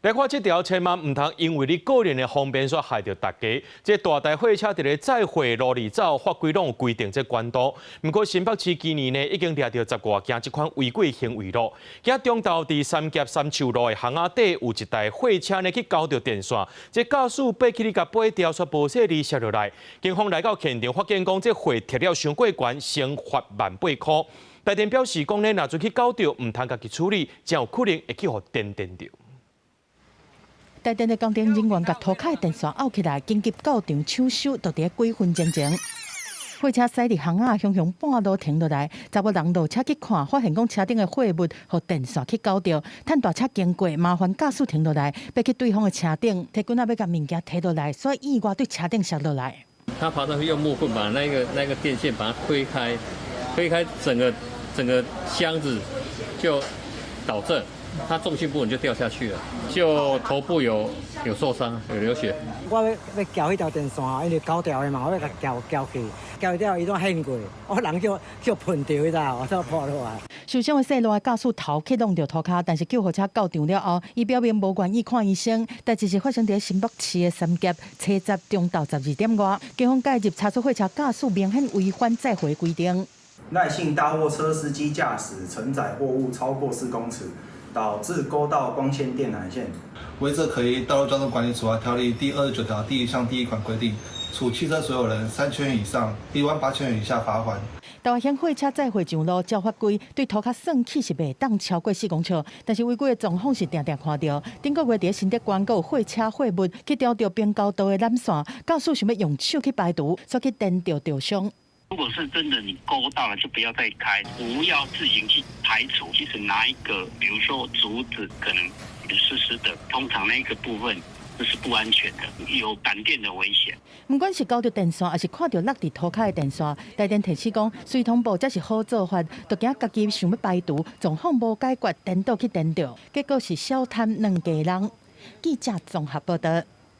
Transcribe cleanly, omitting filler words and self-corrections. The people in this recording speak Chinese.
来看这条，千万唔通因为你个人的方便所害到大家。这大台货车伫咧载货路里走，法规拢有规定这管道。不过新北市今年呢，已经抓到10外件这款违规行为咯。今中昼伫三峡三树路的巷仔底，有一台货车呢去交着电线，这驾驶爬起哩甲八条煞无细哩摔落来。警方来到现场，发现讲这货贴了伤过悬，先罚18000块。台电表示讲呢，若准去交着，唔通家己处理，才有可能会去互电着。台电的工程人员甲涂骹的电线拗起来，紧急到场抢修，就伫几分钟前。货车驶入巷仔，雄雄半路停落来，查某人落车去看，发现讲车顶的货物和电线去搞掉，趁大车经过，麻烦驾驶停落来，要去对方的车顶，提棍仔要甲物件提落来，所以意外对车顶摔落来。他爬上去用木棍把那个电线把它推开整个箱子就导正。他重心不稳就掉下去了，就头部有受伤，有流血。我要撬迄条电线，因为搞掉的嘛，我要甲撬去，撬掉伊都掀过，我人叫碰到伊啦，我才破落来。受伤的细路的驾驶头磕弄到涂骹，但是救护车到场了后，伊表明无愿意看医生。代志是发生在新北市的三峡车站中昼12点外，警方介入查出货车驾驶明显违反载货规定。耐性大货车司机驾驶承载货物超过4公尺。导致勾到光纤电缆线，违者可依《道路交通管理处罚条例》第29条第1项第1款规定，处汽车所有人3000元以上18000元以下罚款。台湾乡货车载货上路照法规，对涂骹算起是袂当超过4公尺，但是违规的状况是定定看到。顶个月伫新德关有货车货物去钓到边高道的缆线，驾驶想要用手去排除，所去电到吊伤。如果是真的你勾到了，就不要再开，不要自行去排除。其实拿一个，比如说竹子，可能湿湿的，通常那个部分这是不安全的，有感电的危险。不管是交到电线，还是看到落地涂骹的电线，台电提示讲，水通部才是好做法，就惊家己想要排除，状况无解决，颠倒去颠倒，结果是小贪两家人。记者综合报道。